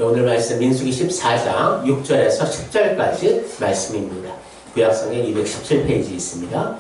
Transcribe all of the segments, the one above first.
오늘 말씀 민수기 14장 6절에서 10절까지 말씀입니다. 구약성경 217페이지 있습니다.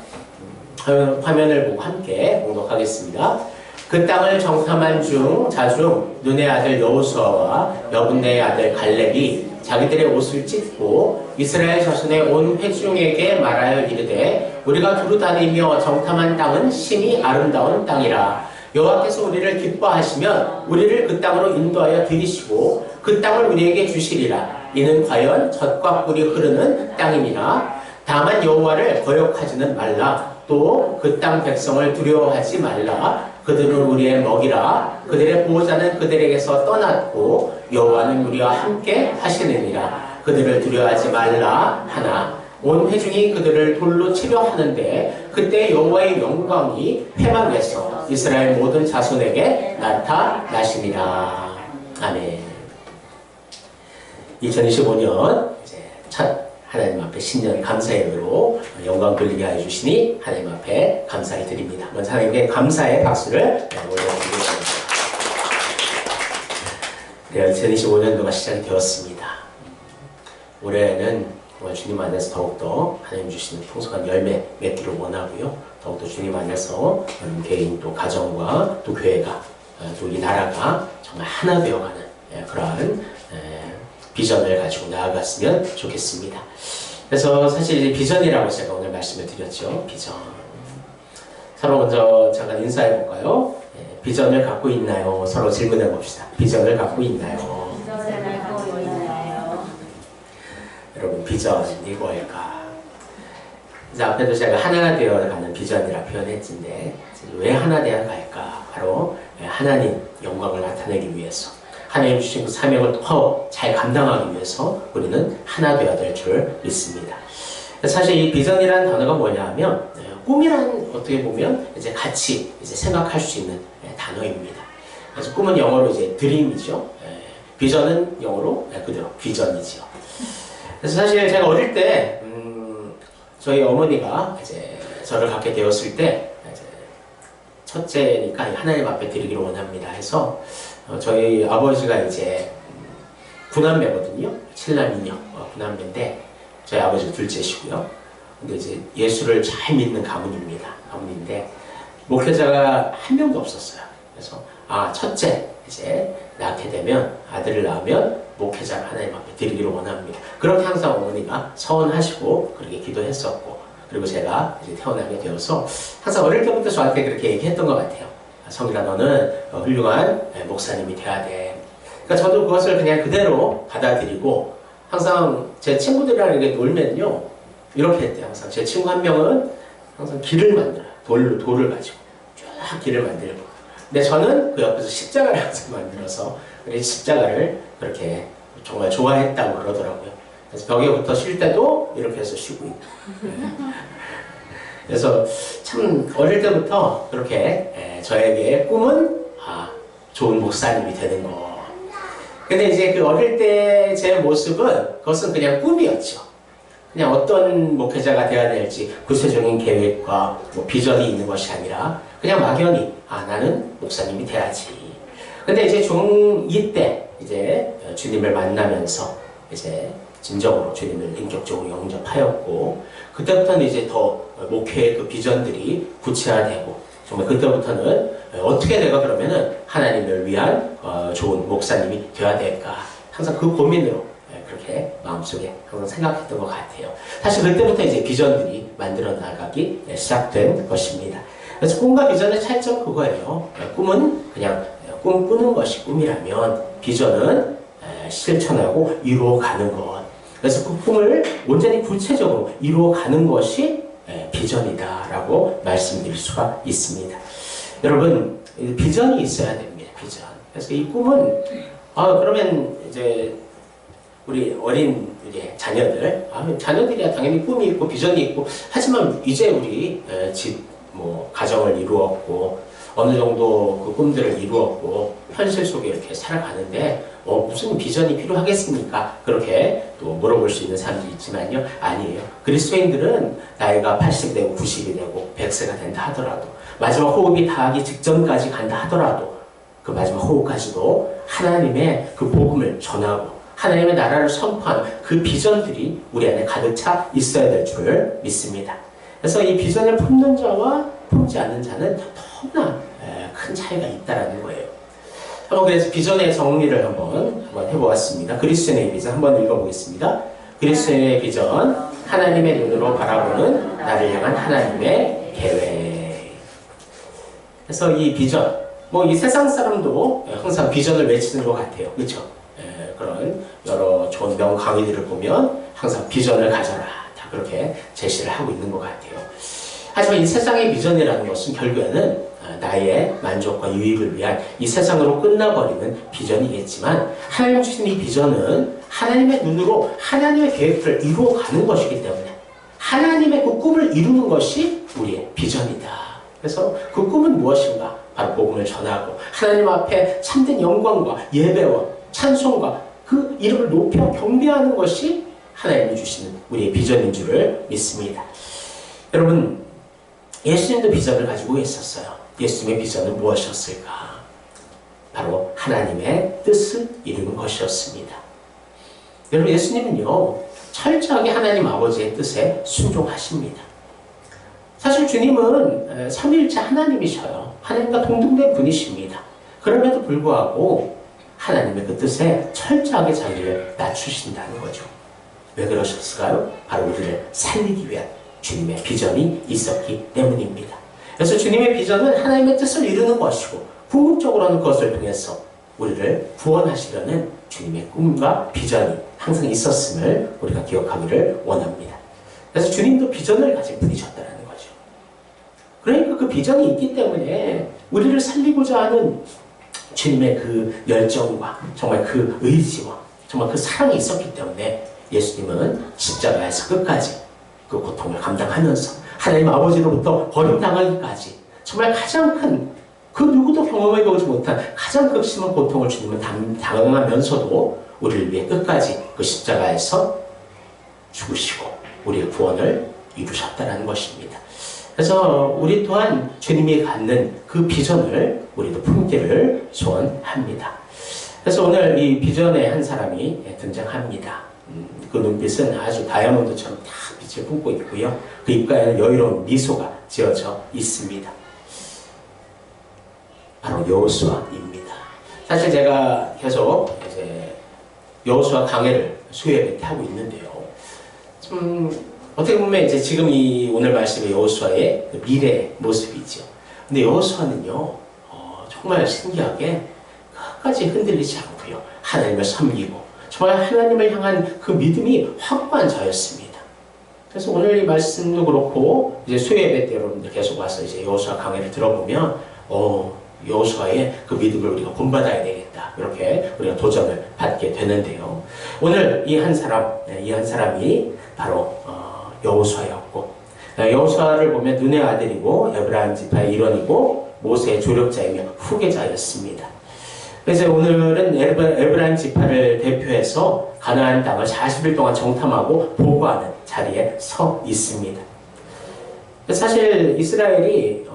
화면을 보고 함께 봉독하겠습니다. 그 땅을 정탐한 중 자중 눈의 아들 여호수아와 여분네의 아들 갈렙이 자기들의 옷을 찢고 이스라엘 자손의 온 회중에게 말하여 이르되 우리가 두루 다니며 정탐한 땅은 심히 아름다운 땅이라. 여호와께서 우리를 기뻐하시면 우리를 그 땅으로 인도하여 들이시고 그 땅을 우리에게 주시리라. 이는 과연 젖과 꿀이 흐르는 땅이니라. 다만 여호와를 거역하지는 말라. 또 그 땅 백성을 두려워하지 말라. 그들은 우리의 먹이라. 그들의 보호자는 그들에게서 떠났고 여호와는 우리와 함께 하시느니라. 그들을 두려워하지 말라 하나 온 회중이 그들을 돌로 치려 하는데 그때 여호와의 영광이 회막에서 이스라엘 모든 자손에게 나타나시니라. 아멘. 2025년 이제 첫 하나님 앞에 신년 감사예배로 영광 돌리게 해주시니 하나님 앞에 감사를 드립니다. 먼저 하나님께 감사의 박수를 올려드리겠습니다. 네, 2025년도가 시작이 되었습니다. 올해는 주님 안에서 더욱더 하나님 주시는 풍성한 열매 맺기를 원하고요. 더욱더 주님 안에서 개인 또 가정과 또 교회가 또 이 나라가 정말 하나 되어가는 그러한 비전을 가지고 나아갔으면 좋겠습니다. 그래서 사실 비전이라고 제가 오늘 말씀을 드렸죠. 비전. 서로 먼저 잠깐 인사해 볼까요? 비전을 갖고 있나요? 서로 질문해 봅시다. 비전을 갖고 있나요? 비전을 갖고 있나요? 여러분 비전이 뭘까? 이제 앞에도 제가 하나 되어가는 비전이라 표현했는데 왜 하나 되어갈까? 바로 하나님 영광을 나타내기 위해서 하나님 주신 그 사명을 더 잘 감당하기 위해서 우리는 하나 되어야 될 줄 믿습니다. 사실 이 비전이라는 단어가 뭐냐면 꿈이란 어떻게 보면 이제 같이 이제 생각할 수 있는 단어입니다. 그래서 꿈은 영어로 이제 드림이죠. 비전은 영어로 그대로 비전이죠. 그래서 사실 제가 어릴 때 저희 어머니가 이제 저를 갖게 되었을 때 이제 첫째니까 하나님 앞에 드리기를 원합니다 해서 저희 아버지가 이제 구남매거든요. 7남 2녀 구남매인데 저희 아버지가 둘째시고요. 근데 이제 예수를 잘 믿는 가문입니다. 가문인데 목회자가 한 명도 없었어요. 그래서 첫째 이제 낳게 되면 아들을 낳으면 목회자를 하나님 앞에 드리기를 원합니다. 그렇게 항상 어머니가 서원하시고 그렇게 기도했었고 그리고 제가 이제 태어나게 되어서 항상 어릴 때부터 저한테 그렇게 얘기했던 것 같아요. 성일아 너는 훌륭한 목사님이 돼야 돼. 그러니까 저도 그것을 그냥 그대로 받아들이고 항상 제 친구들이랑 이렇게 놀면요 이렇게 했대요. 항상 제 친구 한 명은 항상 길을 만들어요. 돌을 가지고 쫙 길을 만들고 근데 저는 그 옆에서 십자가를 항상 만들어서 십자가를 그렇게 정말 좋아했다고 그러더라고요. 그래서 벽에부터 쉴 때도 이렇게 해서 쉬고 있고 그래서 참 어릴 때부터 그렇게 저에게 꿈은 좋은 목사님이 되는 거. 근데 이제 그 어릴 때 제 모습은 그것은 그냥 꿈이었죠. 그냥 어떤 목회자가 되어야 될지 구체적인 계획과 비전이 있는 것이 아니라 그냥 막연히 나는 목사님이 돼야지. 근데 이제 중2 때 이제 주님을 만나면서 이제 진정으로 주님을 인격적으로 영접하였고 그때부터는 이제 더 목회의 그 비전들이 구체화되고 정말 그때부터는 어떻게 내가 그러면은 하나님을 위한 좋은 목사님이 되어야 될까 항상 그 고민으로 그렇게 마음속에 항상 생각했던 것 같아요. 사실 그때부터 이제 비전들이 만들어 나가기 시작된 것입니다. 그래서 꿈과 비전의 차이점 그거예요. 꿈은 그냥 꿈꾸는 것이 꿈이라면 비전은 실천하고 이루어가는 것. 그래서 그 꿈을 온전히 구체적으로 이루어가는 것이 비전이다라고 말씀드릴 수가 있습니다. 여러분 비전이 있어야 됩니다. 비전. 그래서 이 꿈은 그러면 이제 우리 어린 이제 자녀들이야 당연히 꿈이 있고 비전이 있고 하지만 이제 우리 가정을 이루었고 어느 정도 그 꿈들을 이루었고 현실 속에 이렇게 살아가는데 무슨 비전이 필요하겠습니까? 그렇게 또 물어볼 수 있는 사람도 있지만요. 아니에요. 그리스도인들은 나이가 80이 되고 90이 되고 100세가 된다 하더라도 마지막 호흡이 다하기 직전까지 간다 하더라도 그 마지막 호흡까지도 하나님의 그 복음을 전하고 하나님의 나라를 선포하는 그 비전들이 우리 안에 가득 차 있어야 될 줄을 믿습니다. 그래서 이 비전을 품는 자와 품지 않는 자는 너무나 큰 차이가 있다는 거예요. 한번 그래서 비전의 정리를 한번 해보았습니다. 그리스도인의 비전 한번 읽어보겠습니다. 그리스도인의 비전, 하나님의 눈으로 바라보는 나를 향한 하나님의 계획. 그래서 이 비전, 뭐 이 세상 사람도 항상 비전을 외치는 것 같아요. 그렇죠? 그런 여러 좋은 명 강의들을 보면 항상 비전을 가져라, 다 그렇게 제시를 하고 있는 것 같아요. 하지만 이 세상의 비전이라는 것은 결국에는 나의 만족과 유익을 위한 이 세상으로 끝나버리는 비전이겠지만, 하나님 주신 이 비전은 하나님의 눈으로 하나님의 계획을 이루어가는 것이기 때문에 하나님의 그 꿈을 이루는 것이 우리의 비전이다. 그래서 그 꿈은 무엇인가? 바로 복음을 전하고 하나님 앞에 참된 영광과 예배와 찬송과 그 이름을 높여 경배하는 것이 하나님이 주시는 우리의 비전인 줄을 믿습니다. 여러분, 예수님도 비전을 가지고 있었어요. 예수님의 비전은 무엇이었을까? 바로 하나님의 뜻을 이루는 것이었습니다. 여러분, 예수님은요, 철저하게 하나님 아버지의 뜻에 순종하십니다. 사실 주님은 삼위일체 하나님이셔요. 하나님과 동등된 분이십니다. 그럼에도 불구하고 하나님의 그 뜻에 철저하게 자기를 낮추신다는 거죠. 왜 그러셨을까요? 바로 우리를 살리기 위한 주님의 비전이 있었기 때문입니다. 그래서 주님의 비전은 하나님의 뜻을 이루는 것이고, 궁극적으로는 그것을 통해서 우리를 구원하시려는 주님의 꿈과 비전이 항상 있었음을 우리가 기억하기를 원합니다. 그래서 주님도 비전을 가진 분이셨다는 거죠. 그러니까 그 비전이 있기 때문에 우리를 살리고자 하는 주님의 그 열정과 정말 그 의지와 정말 그 사랑이 있었기 때문에 예수님은 십자가에서 끝까지 그 고통을 감당하면서 하나님 아버지로부터 버림당하기까지 정말 가장 큰, 그 누구도 경험해보지 못한 가장 극심한 고통을 주님은 당하면서도 우리를 위해 끝까지 그 십자가에서 죽으시고 우리의 구원을 이루셨다는 것입니다. 그래서 우리 또한 주님이 갖는 그 비전을 우리도 품기를 소원합니다. 그래서 오늘 이 비전의 한 사람이 등장합니다. 그 눈빛은 아주 다이아몬드처럼 다 빛을 품고 있고요. 그 입가에는 여유로운 미소가 지어져 있습니다. 바로 여호수아입니다. 사실 제가 계속 이제 여호수아 강해를 수요예배 때 하고 있는데요. 어떻게 보면 이제 지금 이 오늘 말씀의 여호수아의 미래 모습이죠. 근데 여호수아는요, 정말 신기하게 끝까지 흔들리지 않고요, 하나님을 섬기고 정말 하나님을 향한 그 믿음이 확고한 자였습니다. 그래서 오늘 이 말씀도 그렇고 이제 수요예배 때 여러분들 계속 와서 이제 여호수아 강해를 들어보면 여호수아의 그 믿음을 우리가 본받아야 되겠다, 이렇게 우리가 도전을 받게 되는데요. 오늘 이 한 사람이 바로 여호수아였고, 여호수아를 보면 눈의 아들이고 에브라임 지파의 일원이고 모세의 조력자이며 후계자였습니다. 그래서 오늘은 에브라임 지파를 대표해서 가나안 땅을 40일 동안 정탐하고 보고하는 자리에 서 있습니다. 사실 이스라엘이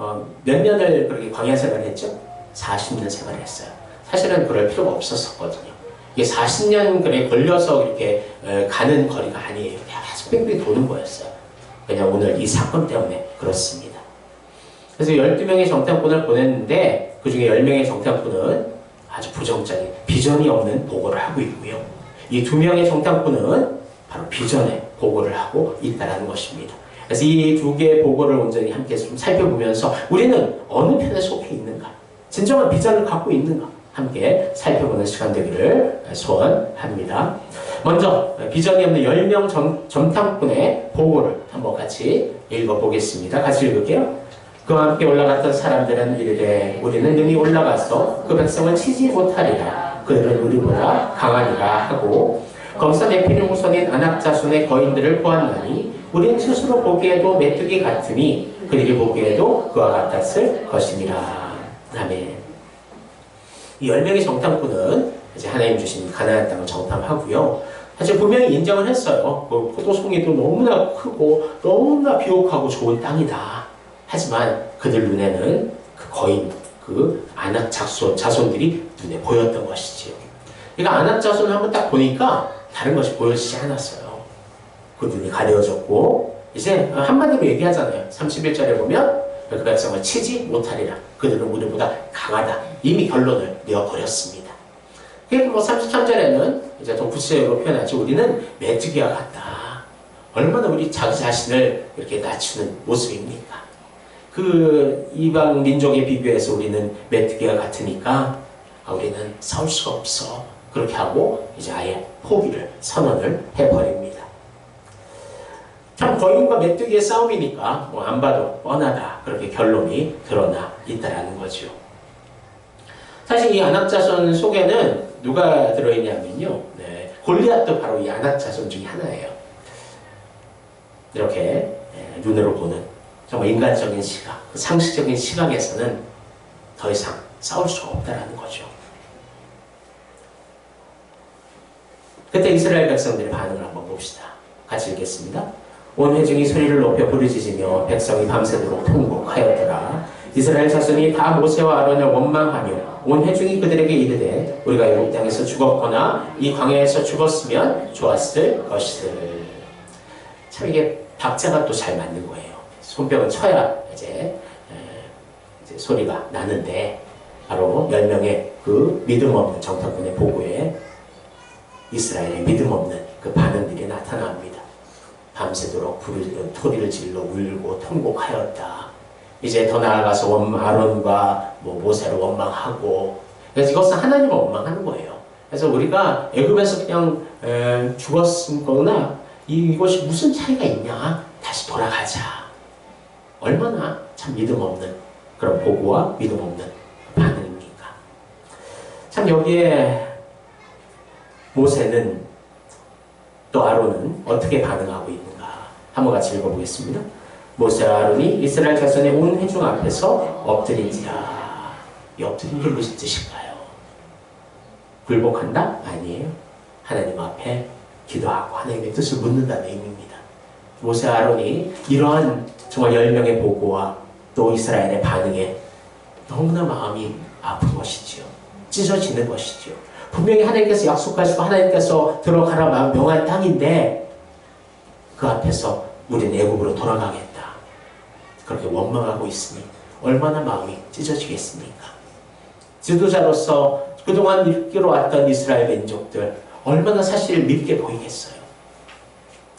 몇 년을 그렇게 광야 생활을 했죠? 40년 생활을 했어요. 사실은 그럴 필요가 없었거든요. 이게 40년 그래 걸려서 이렇게 가는 거리가 아니에요. 계속 뺑뺑 도는 거였어요. 왜냐하면 오늘 이 사건 때문에 그렇습니다. 그래서 12명의 정탐꾼을 보냈는데 그 중에 10명의 정탐꾼은 아주 부정적인 비전이 없는 보고를 하고 있고요. 이 2명의 정탐꾼은 바로 비전에 보고를 하고 있다는 것입니다. 그래서 이 두 개의 보고를 온전히 함께 좀 살펴보면서 우리는 어느 편에 속해 있는가, 진정한 비전을 갖고 있는가 함께 살펴보는 시간 되기를 소원합니다. 먼저 비전이 없는 10명 정탐꾼의 보고를 한번 같이 읽어보겠습니다. 같이 읽을게요. 그와 함께 올라갔던 사람들은 이르되 우리는 능히 올라가서 그 백성을 치지 못하리라. 그들은 우리보다 강하니라 하고, 거기서 네피림 후손인 아낙 자손의 거인들을 보았나니 우리는 스스로 보기에도 메뚜기 같으니 그들이 보기에도 그와 같았을 것이니라. 아멘. 이 10명의 정탐꾼은 이제 하나님 주신 가나안 땅을 정탐하고요. 사실 분명히 인정을 했어요. 그 포도송이도 너무나 크고 너무나 비옥하고 좋은 땅이다. 하지만 그들 눈에는 그 거인, 그 아낙 자손들이 눈에 보였던 것이지요. 그러니까 아낙 자손을 한번 딱 보니까 다른 것이 보여지지 않았어요. 그 눈이 가려졌고 이제 한마디로 얘기하잖아요. 31절에 보면 그 백성을 치지 못하리라. 그들은 우리보다 강하다. 이미 결론을 내어버렸습니다. 그리고 뭐 33절에는 이제 좀 구체적으로 표현하지 우리는 메뚜기와 같다. 얼마나 우리 자기 자신을 이렇게 낮추는 모습입니까? 그 이방 민족에 비교해서 우리는 메뚜기와 같으니까 우리는 싸울 수가 없어. 그렇게 하고 이제 아예 포기를 선언을 해버립니다. 참 거인과 메뚜기의 싸움이니까 뭐 안 봐도 뻔하다. 그렇게 결론이 드러나 있다라는 거죠. 사실 이 아낙 자손 속에는 누가 들어있냐면요. 네, 골리앗도 바로 이 아낙 자손 중에 하나예요. 이렇게 눈으로 보는 정말 인간적인 시각, 상식적인 시각에서는 더 이상 싸울 수가 없다라는 거죠. 그때 이스라엘 백성들의 반응을 한번 봅시다. 같이 읽겠습니다. 온 회중이 소리를 높여 부르짖으며 백성이 밤새도록 통곡하였더라. 이스라엘 자손이 다 모세와 아론을 원망하며 온 회중이 그들에게 이르되 우리가 애굽 땅에서 죽었거나 이 광야에서 죽었으면 좋았을 것이들. 참 이게 박자가 또 잘 맞는 거예요. 손뼉을 쳐야 이제 소리가 나는데 바로 10명의 그 믿음 없는 정탐꾼의 보고에 이스라엘의 믿음 없는 그 반응들이 나타납니다. 밤새도록 소리를 질러 울고 통곡하였다. 이제 더 나아가서 아론과 모세를 원망하고, 그래서 이것은 하나님을 원망하는 거예요. 그래서 우리가 애굽에서 그냥 죽었거나 이것이 무슨 차이가 있냐? 다시 돌아가자. 얼마나 참 믿음 없는 그런 보고와 믿음 없는 반응입니까? 참 여기에 모세는 또 아론은 어떻게 반응하고 있는가? 한번 같이 읽어보겠습니다. 모세와 아론이 이스라엘 자손의 온 회중 앞에서 엎드린지라. 이 엎드린 게 무슨 뜻일까요? 굴복한다? 아니에요. 하나님 앞에 기도하고 하나님의 뜻을 묻는다는 의미입니다. 모세와 아론이 이러한 정말 10명의 보고와 또 이스라엘의 반응에 너무나 마음이 아픈 것이지요. 찢어지는 것이지요. 분명히 하나님께서 약속하시고 하나님께서 들어가라 명한 땅인데 그 앞에서 우리는 애굽으로 돌아가겠다. 그렇게 원망하고 있으니 얼마나 마음이 찢어지겠습니까? 지도자로서 그동안 이끌어왔던 이스라엘 민족들 얼마나 사실 믿게 보이겠어요.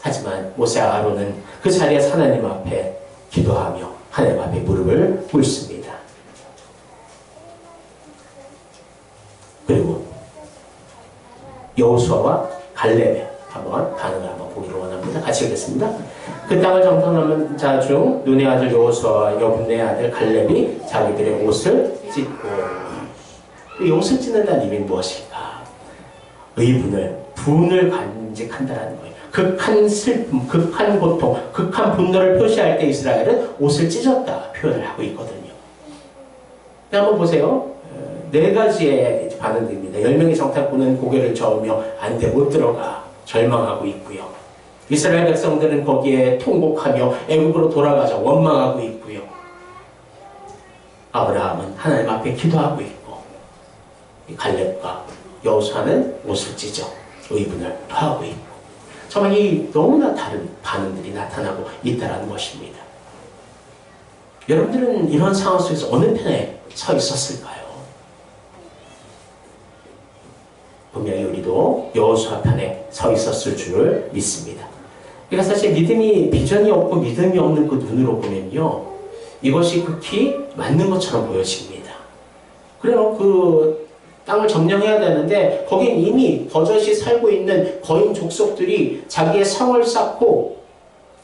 하지만 모세와 아론은 그 자리에서 하나님 앞에 기도하며 하나님 앞에 무릎을 꿇습니다. 그리고 여호수아와 갈렙의 반응을 한번 보기를 원합니다. 같이 읽겠습니다. 그 땅을 정탐하는 자 중 눈의 아들 여호수아와 여분의 아들 갈렙이 자기들의 옷을 찢고, 이 옷을 찢는다는 의미는 무엇일까? 분을 간직한다는 거예요. 극한 슬픔, 극한 고통, 극한 분노를 표시할 때 이스라엘은 옷을 찢었다 표현을 하고 있거든요. 한번 보세요. 4가지의 반응입니다. 10명의 정탐꾼은 고개를 저으며 안 돼, 못 들어가 절망하고 있고요. 이스라엘 백성들은 거기에 통곡하며 애굽으로 돌아가자 원망하고 있고요. 아브라함은 하나님 앞에 기도하고 있고, 갈렙과 여호수아는 옷을 찢어 의분을 토하고 있고, 정말 이 너무나 다른 반응들이 나타나고 있다는 것입니다. 여러분들은 이런 상황 속에서 어느 편에 서 있었을까요? 분명히 우리도 여호수아 편에 서 있었을 줄 믿습니다. 그러니까 사실 믿음이 비전이 없고 믿음이 없는 그 눈으로 보면요, 이것이 극히 맞는 것처럼 보여집니다. 그래요, 그 땅을 점령해야 되는데 거긴 이미 버젓이 살고 있는 거인 족속들이 자기의 성을 쌓고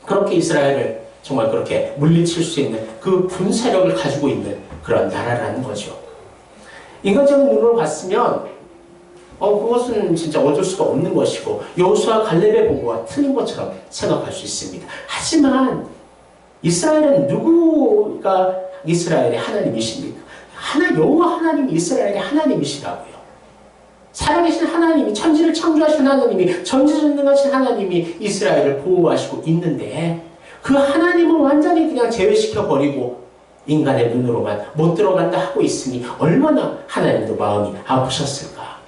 그렇게 이스라엘을 정말 그렇게 물리칠 수 있는 그 군사력을 가지고 있는 그런 나라라는 거죠. 인간적인 눈으로 봤으면 그것은 진짜 어쩔 수가 없는 것이고 여호수아 갈렙의 보고와 틀린 것처럼 생각할 수 있습니다. 하지만 이스라엘은 누구가 이스라엘의 하나님이십니까? 여호와 하나님이 이스라엘의 하나님이시라고요. 살아계신 하나님이, 천지를 창조하신 하나님이, 전지전능하신 하나님이 이스라엘을 보호하시고 있는데 그 하나님을 완전히 그냥 제외시켜버리고 인간의 눈으로만 못 들어간다 하고 있으니 얼마나 하나님도 마음이 아프셨을까.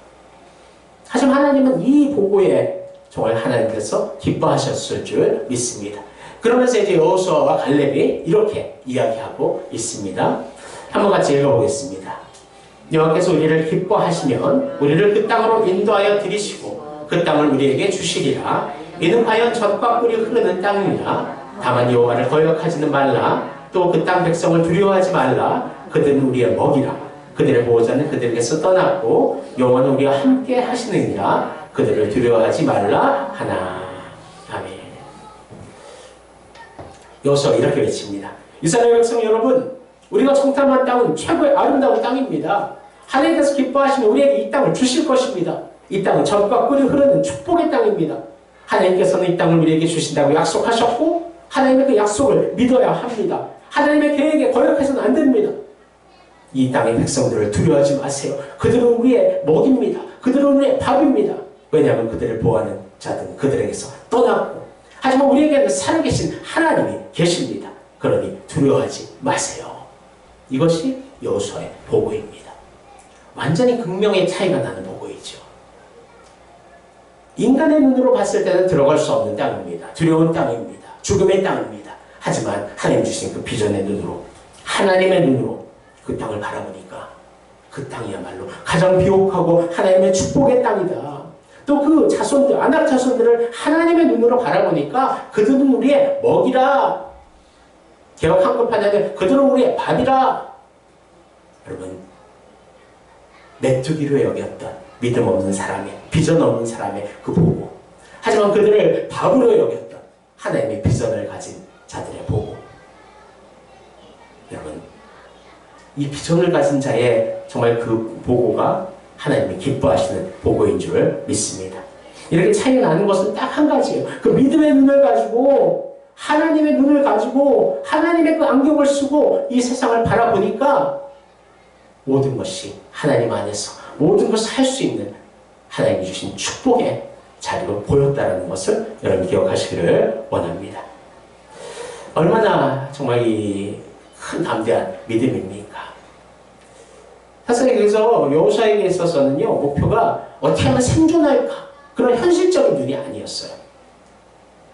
하지만 하나님은 이 보고에 정말 하나님께서 기뻐하셨을 줄 믿습니다. 그러면서 이제 여호수아와 갈렙이 이렇게 이야기하고 있습니다. 한번 같이 읽어보겠습니다. 여호와께서 우리를 기뻐하시면 우리를 그 땅으로 인도하여 들이시고 그 땅을 우리에게 주시리라. 이는 과연 젖과 꿀이 흐르는 땅이냐. 다만 여호와를 거역하지는 말라. 또 그 땅 백성을 두려워하지 말라. 그들은 우리의 먹이라. 그들의 보호자는 그들에게서 떠났고 여호와는 우리와 함께 하시느니라. 그들을 두려워하지 말라 하나. 아멘. 여호수아가 이렇게 외칩니다. 이스라엘 백성 여러분, 우리가 청탐한 땅은 최고의 아름다운 땅입니다. 하나님께서 기뻐하시면 우리에게 이 땅을 주실 것입니다. 이 땅은 젖과 꿀이 흐르는 축복의 땅입니다. 하나님께서는 이 땅을 우리에게 주신다고 약속하셨고 하나님의 그 약속을 믿어야 합니다. 하나님의 계획에 거역해서는 안 됩니다. 이 땅의 백성들을 두려워하지 마세요. 그들은 우리의 먹입니다. 그들은 우리의 밥입니다. 왜냐하면 그들을 보호하는 자들은 그들에게서 떠났고 하지만 우리에게는 살아계신 하나님이 계십니다. 그러니 두려워하지 마세요. 이것이 여호수아의 보고입니다. 완전히 극명의 차이가 나는 보고이죠. 인간의 눈으로 봤을 때는 들어갈 수 없는 땅입니다. 두려운 땅입니다. 죽음의 땅입니다. 하지만 하나님 주신 그 비전의 눈으로, 하나님의 눈으로 그 땅을 바라보니까 그 땅이야말로 가장 비옥하고 하나님의 축복의 땅이다. 또 그 자손들, 아낙 자손들을 하나님의 눈으로 바라보니까 그들은 우리의 먹이라. 개역 한글판에는 그들은 우리의 밥이라. 여러분, 메뚜기로 여겼던 믿음 없는 사람의, 비전 없는 사람의 그 보고, 하지만 그들을 밥으로 여겼던 하나님의 비전을 가진 자들의 보고. 여러분, 이 비전을 가진 자의 정말 그 보고가 하나님이 기뻐하시는 보고인 줄 믿습니다. 이렇게 차이가 나는 것은 딱 한 가지예요. 그 믿음의 눈을 가지고, 하나님의 눈을 가지고, 하나님의 그 안경을 쓰고 이 세상을 바라보니까 모든 것이 하나님 안에서 모든 것을 할 수 있는 하나님이 주신 축복의 자리로 보였다는 것을 여러분 기억하시기를 원합니다. 얼마나 정말 이 큰 담대한 믿음입니까? 사실 그래서 여호수아에게 있어서는요, 목표가 어떻게 하면 생존할까, 그런 현실적인 눈이 아니었어요.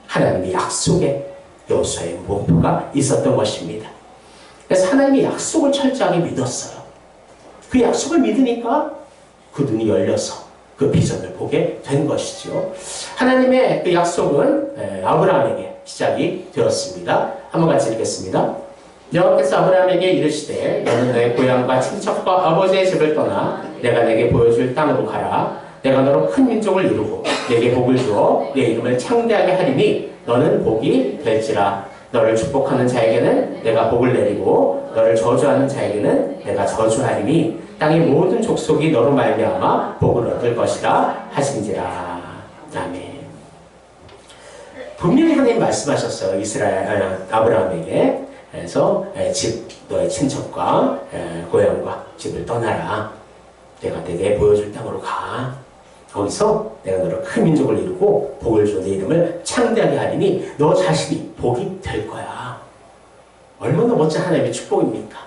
하나님의 약속에 여호수아의 목표가 있었던 것입니다. 그래서 하나님의 약속을 철저하게 믿었어요. 그 약속을 믿으니까 그 눈이 열려서 그 비전을 보게 된 것이죠. 하나님의 그 약속은 아브라함에게 시작이 되었습니다. 한번 같이 읽겠습니다. 여호와께서 아브라함에게 이르시되 너는 너의 고향과 친척과 아버지의 집을 떠나 내가 내게 보여줄 땅으로 가라. 내가 너로 큰 민족을 이루고 내게 복을 주어 내 이름을 창대하게 하리니 너는 복이 될지라. 너를 축복하는 자에게는 내가 복을 내리고 너를 저주하는 자에게는 내가 저주하리니 땅의 모든 족속이 너로 말미암아 복을 얻을 것이라 하신지라. 아멘. 분명히 하나님 말씀하셨어요. 아브라함에게. 그래서 너의 친척과 고향과 집을 떠나라. 내가 내게 보여줄 땅으로 가. 거기서 내가 너를 큰 민족을 이루고 복을 줘 내 이름을 창대하게 하리니 너 자신이 복이 될 거야. 얼마나 멋진 하나님의 축복입니까?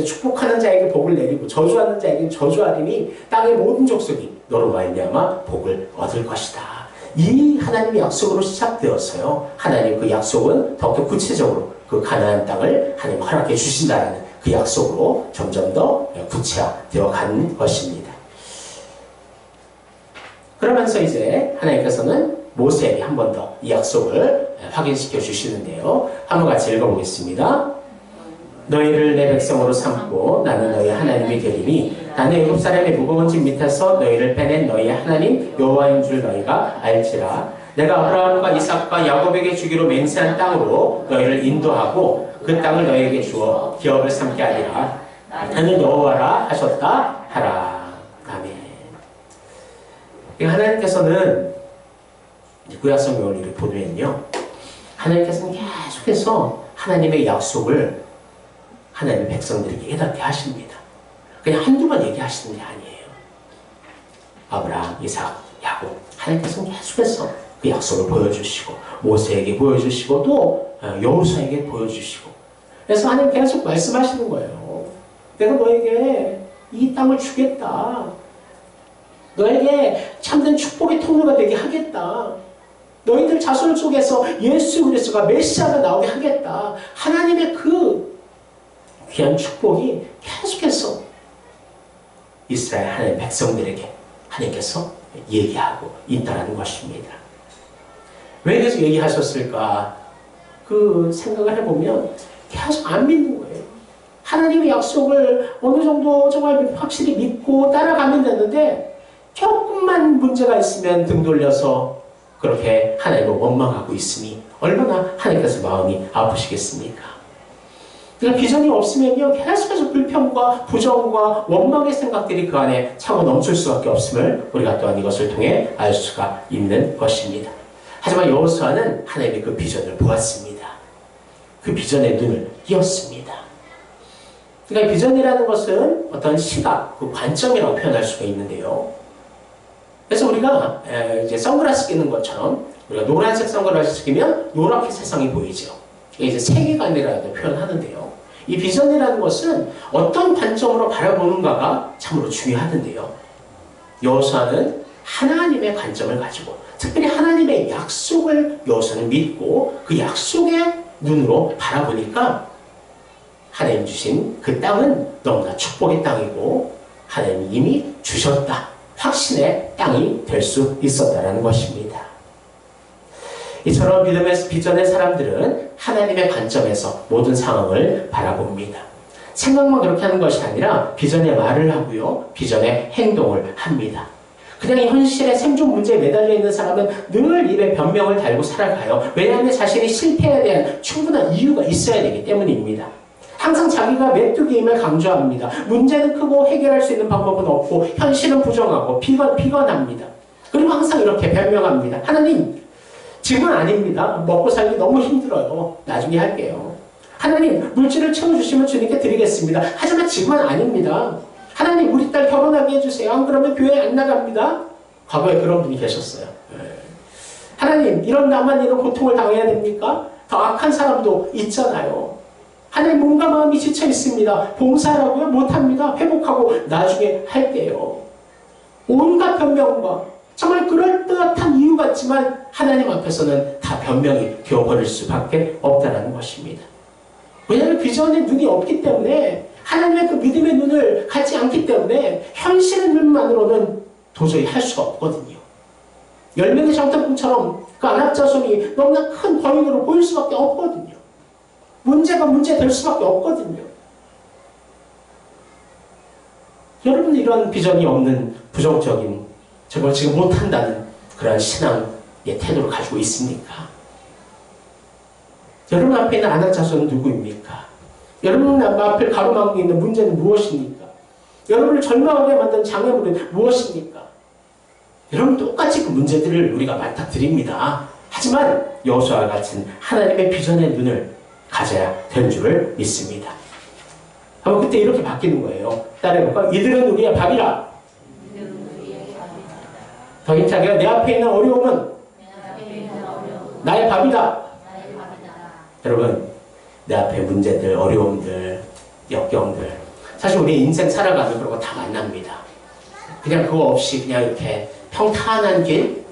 축복하는 자에게 복을 내리고 저주하는 자에게 저주하리니 땅의 모든 족속이 너로 말미암아 복을 얻을 것이다. 이 하나님의 약속으로 시작되었어요. 하나님 그 약속은 더욱더 구체적으로 그 가나안 땅을 하나님 허락해 주신다는 그 약속으로 점점 더 구체화되어 간 것입니다. 그러면서 이제 하나님께서는 모세에게 한 번 더 이 약속을 확인시켜 주시는데요. 한번 같이 읽어보겠습니다. 너희를 내 백성으로 삼고 나는 너희 하나님이 되리니 나는 애굽 사람의 무거운 짐 밑에서 너희를 빼낸 너희의 하나님 여호와인 줄 너희가 알지라. 내가 아브라함과 이삭과 야곱에게 주기로 맹세한 땅으로 너희를 인도하고 그 땅을 너희에게 주어 기업을 삼게 하리라. 나는 여호와라 하셨다 하라. 아멘. 하나님께서는 구약성 요원을 보면요, 하나님께서는 계속해서 하나님의 약속을 하나님의 백성들에게 깨닫게 하십니다. 그냥 한두 번 얘기하시는 게 아니에요. 아브라함, 이삭, 야곱, 하나님께서는 계속해서 그 약속을 보여주시고 모세에게 보여주시고 또 여호수아에게 보여주시고 그래서 하나님 계속 말씀하시는 거예요. 내가 너에게 이 땅을 주겠다. 너에게 참된 축복의 통로가 되게 하겠다. 너희들 자손 속에서 예수 그리스도가 메시아가 나오게 하겠다. 하나님의 그 귀한 축복이 계속해서 이스라엘 하나님 백성들에게 하나님께서 얘기하고 있다는 것입니다. 왜 계속 얘기하셨을까? 그 생각을 해보면 계속 안 믿는 거예요. 하나님의 약속을 어느 정도 정말 확실히 믿고 따라가면 되는데 조금만 문제가 있으면 등 돌려서 그렇게 하나님을 원망하고 있으니 얼마나 하나님께서 마음이 아프시겠습니까? 그러니까 비전이 없으면요 계속해서 불평과 부정과 원망의 생각들이 그 안에 차고 넘칠 수밖에 없음을 우리가 또한 이것을 통해 알 수가 있는 것입니다. 하지만 여호수아는 하나님의 그 비전을 보았습니다. 그 비전의 눈을 띄었습니다. 그러니까 비전이라는 것은 어떤 시각, 그 관점이라고 표현할 수가 있는데요. 그래서 우리가 이제 선글라스 끼는 것처럼 우리가 노란색 선글라스 끼면 노랗게 세상이 보이죠. 이게 이제 세계관이라고 표현하는데요. 이 비전이라는 것은 어떤 관점으로 바라보는가가 참으로 중요하던데요. 여호수아는 하나님의 관점을 가지고 특별히 하나님의 약속을 여호수아는 믿고 그 약속의 눈으로 바라보니까 하나님 주신 그 땅은 너무나 축복의 땅이고 하나님이 이미 주셨다. 확신의 땅이 될 수 있었다는 것입니다. 이처럼 믿음의 비전의 사람들은 하나님의 관점에서 모든 상황을 바라봅니다. 생각만 그렇게 하는 것이 아니라 비전의 말을 하고요. 비전의 행동을 합니다. 그냥 현실의 생존 문제에 매달려 있는 사람은 늘 입에 변명을 달고 살아가요. 왜냐하면 자신이 실패에 대한 충분한 이유가 있어야 되기 때문입니다. 항상 자기가 메뚜기임을 강조합니다. 문제는 크고 해결할 수 있는 방법은 없고 현실은 부정하고 비관합니다. 그리고 항상 이렇게 변명합니다. 하나님, 지금은 아닙니다. 먹고 살기 너무 힘들어요. 나중에 할게요. 하나님, 물질을 채워주시면 주님께 드리겠습니다. 하지만 지금은 아닙니다. 하나님, 우리 딸 결혼하게 해주세요. 안 그러면 교회 안 나갑니다. 과거에 그런 분이 계셨어요. 하나님, 나만 이런 고통을 당해야 됩니까? 더 악한 사람도 있잖아요. 하나님, 몸과 마음이 지쳐 있습니다. 봉사하라고요? 못합니다. 회복하고 나중에 할게요. 온갖 변명과 정말 그럴듯한 이유 같지만 하나님 앞에서는 다 변명이 되어버릴 수밖에 없다는 것입니다. 왜냐하면 비전의 눈이 없기 때문에 하나님의 그 믿음의 눈을 갖지 않기 때문에 현실의 눈만으로는 도저히 할 수가 없거든요. 열매의 장터풍처럼 그 안압자손이 너무나 큰 거인으로 보일 수밖에 없거든요. 문제가 문제 될 수밖에 없거든요. 여러분 이런 비전이 없는 부정적인 저걸 지금 못한다는 그런 신앙의 태도를 가지고 있습니까? 여러분 앞에 있는 안압자손은 누구입니까? 여러분 앞을 가로막고 있는 문제는 무엇입니까? 여러분을 절망하게 만든 장애물은 무엇입니까? 여러분 똑같이 그 문제들을 우리가 맞닥뜨립니다. 하지만 여호수아와 같은 하나님의 비전의 눈을 가져야 될 줄을 믿습니다. 한번 그때 이렇게 바뀌는 거예요. 따라해볼까? 이들은 우리의 밥이라. 더 힘차게 내 앞에 있는 어려움은 나의 밥이다. 여러분 내 앞에 문제들, 어려움들, 역경들 사실 우리 인생 살아가면 그런 거 다 만납니다. 그냥 그거 없이 그냥 이렇게 평탄한 길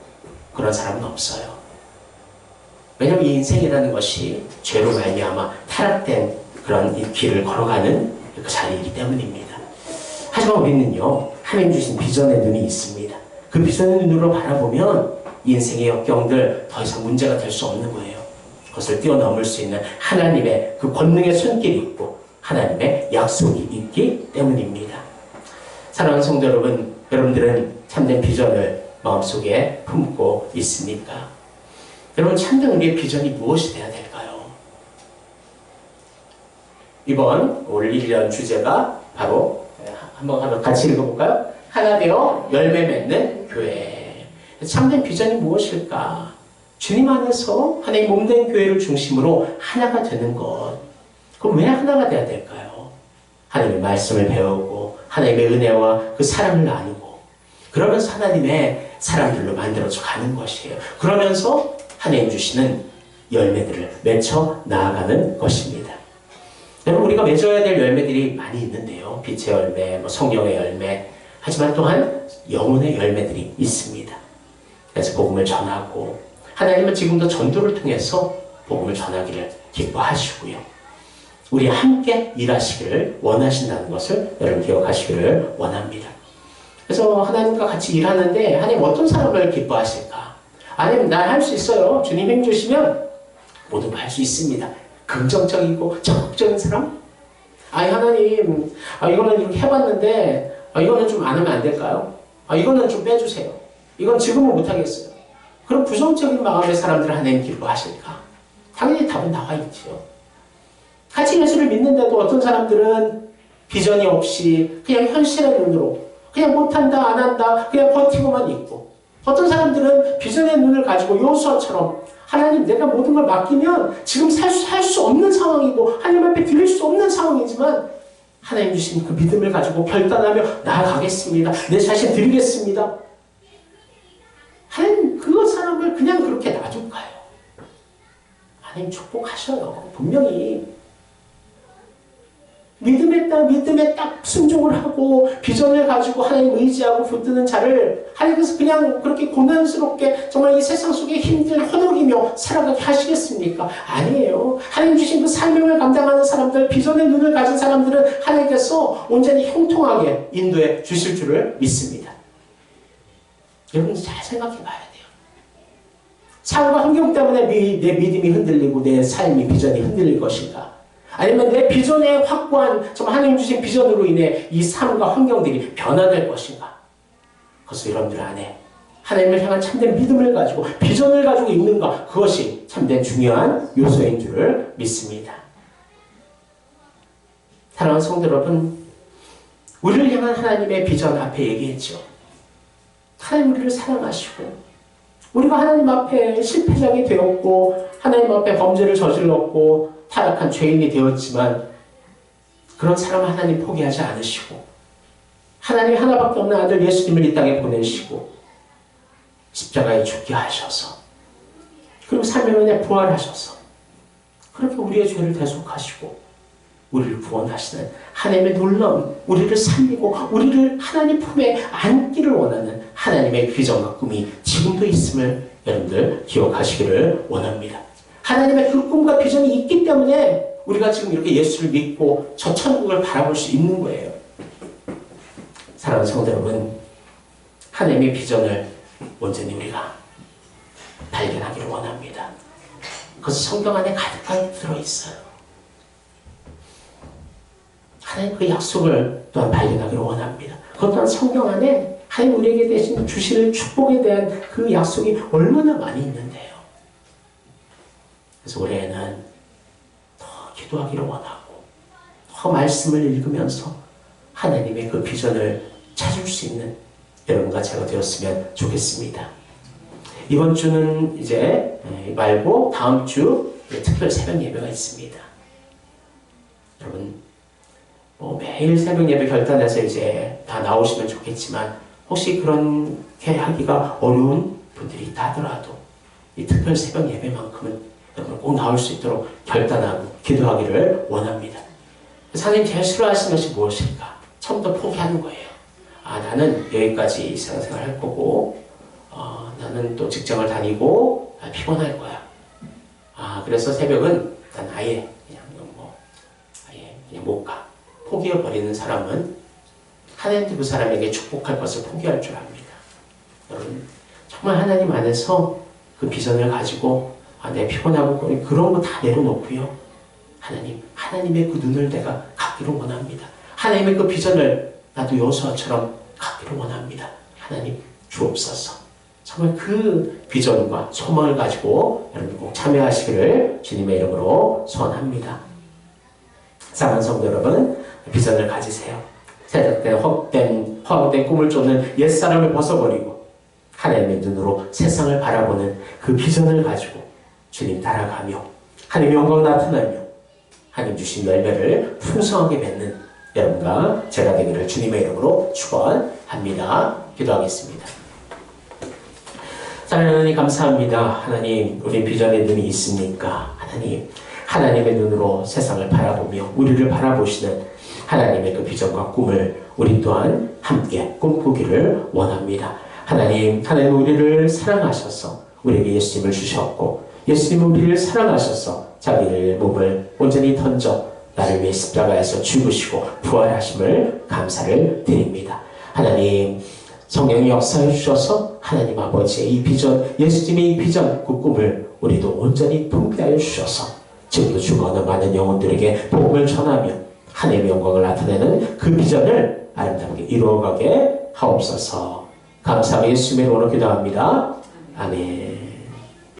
그런 사람은 없어요. 왜냐하면 이 인생이라는 것이 죄로 말미암아 타락된 그런 이 길을 걸어가는 그 자리이기 때문입니다. 하지만 우리는요 하나님 주신 비전의 눈이 있습니다. 그 비전의 눈으로 바라보면 인생의 역경들 더 이상 문제가 될 수 없는 거예요. 그것을 뛰어넘을 수 있는 하나님의 그 권능의 손길이 있고 하나님의 약속이 있기 때문입니다. 사랑하는 성도 여러분, 여러분들은 참된 비전을 마음속에 품고 있습니까? 여러분 참된 우리의 비전이 무엇이 되어야 될까요? 이번 올 1년 주제가 바로 한번 같이 읽어볼까요? 하나 되어 열매 맺는 교회. 참된 비전이 무엇일까? 주님 안에서 하나님 몸된 교회를 중심으로 하나가 되는 것. 그럼 왜 하나가 되어야 될까요? 하나님의 말씀을 배우고 하나님의 은혜와 그 사랑을 나누고 그러면서 하나님의 사람들로 만들어져 가는 것이에요. 그러면서 하나님 주시는 열매들을 맺혀 나아가는 것입니다. 여러분, 우리가 맺어야 될 열매들이 많이 있는데요. 빛의 열매, 성령의 열매, 하지만 또한 영혼의 열매들이 있습니다. 그래서 복음을 전하고, 하나님은 지금도 전도를 통해서 복음을 전하기를 기뻐하시고요. 우리 함께 일하시기를 원하신다는 것을 여러분 기억하시기를 원합니다. 그래서 하나님과 같이 일하는데 하나님 어떤 사람을 기뻐하실까? 하나님, 나 할 수 있어요. 주님 힘 주시면 모든 걸 할 수 있습니다. 긍정적이고 적극적인 사람? 아니, 하나님, 이거는 이렇게 해봤는데 이거는 좀 안 하면 안 될까요? 이거는 좀 빼주세요. 이건 지금은 못하겠어요. 그런 부정적인 마음의 사람들을 하나님 기뻐하실까? 당연히 답은 나와 있죠. 같이 예수를 믿는데도 어떤 사람들은 비전이 없이 그냥 현실의 눈으로 그냥 못한다, 안 한다, 그냥 버티고만 있고, 어떤 사람들은 비전의 눈을 가지고 요수아처럼 하나님, 내가 모든 걸 맡기면 지금 살 수 없는 상황이고 하나님 앞에 드릴 수 없는 상황이지만 하나님 주신 그 믿음을 가지고 결단하며 나아가겠습니다. 내 자신 드리겠습니다. 하나님 그 사람을 그냥 그렇게 놔둘까요? 하나님 축복하셔요. 분명히 믿음에 딱 순종을 하고 비전을 가지고 하나님 의지하고 붙드는 자를 하나님께서 그냥 그렇게 고난스럽게 정말 이 세상 속에 힘들 허덕이며 살아가게 하시겠습니까? 아니에요. 하나님 주신 그 사명을 감당하는 사람들, 비전의 눈을 가진 사람들은 하나님께서 온전히 형통하게 인도해 주실 줄을 믿습니다. 여러분 잘 생각해 봐야 돼요. 상황과 환경 때문에 내 믿음이 흔들리고 내 삶이 비전이 흔들릴 것인가? 아니면 내 비전에 확고한 정말 하나님 주신 비전으로 인해 이 삶과 환경들이 변화될 것인가? 그것을 여러분들 안에 하나님을 향한 참된 믿음을 가지고 비전을 가지고 있는가? 그것이 참된 중요한 요소인 줄을 믿습니다. 사랑하는 성도 여러분, 우리를 향한 하나님의 비전 앞에 얘기했죠. 하나님 우리를 사랑하시고 우리가 하나님 앞에 실패자가 되었고 하나님 앞에 범죄를 저질렀고 타락한 죄인이 되었지만 그런 사람 하나님 포기하지 않으시고 하나님 하나밖에 없는 아들 예수님을 이 땅에 보내시고 십자가에 죽게 하셔서 그리고 3일 만에 부활하셔서 그렇게 우리의 죄를 대속하시고 우리를 구원하시는 하나님의 놀라운 우리를 살리고 우리를 하나님 품에 안기를 원하는 하나님의 비전과 꿈이 지금도 있음을 여러분들 기억하시기를 원합니다. 하나님의 그 꿈과 비전이 있기 때문에 우리가 지금 이렇게 예수를 믿고 저 천국을 바라볼 수 있는 거예요. 사랑하는 성도 여러분, 하나님의 비전을 온전히 우리가 발견하기를 원합니다. 그것은 성경 안에 가득하게 들어있어요. 하나님 그 약속을 또한 발견하기를 원합니다. 그것 또한 성경 안에 하나님 우리에게 대신 주시는 축복에 대한 그 약속이 얼마나 많이 있는데요. 그래서 올해는 더 기도하기를 원하고 더 말씀을 읽으면서 하나님의 그 비전을 찾을 수 있는 여러분과 제가 되었으면 좋겠습니다. 이번 주는 이제 말고 다음 주 특별 새벽 예배가 있습니다. 여러분 매일 새벽 예배 결단해서 이제 다 나오시면 좋겠지만 혹시 그렇게 하기가 어려운 분들이 있다 하더라도 이 특별 새벽 예배만큼은 여러분 꼭 나올 수 있도록 결단하고 기도하기를 원합니다. 하나님 제일 싫어하시는 것이 무엇일까? 처음부터 포기하는 거예요. 나는 여기까지 생활 할 거고 나는 또 직장을 다니고 피곤할 거야. 그래서 새벽은 난 아예 그냥 못 가. 포기해버리는 사람은 하나님도 그 사람에게 축복할 것을 포기할 줄 압니다. 여러분 정말 하나님 안에서 그 비전을 가지고 내 피곤하고 그런 거 다 내려놓고요. 하나님의 그 눈을 내가 갖기를 원합니다. 하나님의 그 비전을 나도 여호수아처럼 갖기를 원합니다. 하나님 주옵소서. 정말 그 비전과 소망을 가지고 여러분 꼭 참여하시기를 주님의 이름으로 소원합니다. 사랑하는 성도 여러분, 비전을 가지세요. 세상된 허황된 꿈을 쫓는 옛사람을 벗어버리고 하나님의 눈으로 세상을 바라보는 그 비전을 가지고 주님 따라가며 하나님의 영광 나타나며 하나님 주신 열매를 풍성하게 맺는 여러분과 제가 되기를 주님의 이름으로 축원합니다. 기도하겠습니다. 사랑하는 하나님 감사합니다. 하나님 우리 비전의 눈이 있으니까 하나님 하나님의 눈으로 세상을 바라보며 우리를 바라보시는 하나님의 그 비전과 꿈을 우리 또한 함께 꿈꾸기를 원합니다. 하나님 우리를 사랑하셔서 우리에게 예수님을 주셨고, 예수님은 우리를 사랑하셔서 자기의 몸을 온전히 던져 나를 위해 십자가에서 죽으시고 부활하심을 감사를 드립니다. 하나님, 성령이 역사해 주셔서 하나님 아버지의 이 비전, 예수님의 이 비전, 그 꿈을 우리도 온전히 통폐하여 주셔서 지금도 죽어가는 많은 영혼들에게 복음을 전하며 하나님의 영광을 나타내는 그 비전을 아름답게 이루어가게 하옵소서. 감사하며 예수님의 이름으로 기도합니다. 아멘.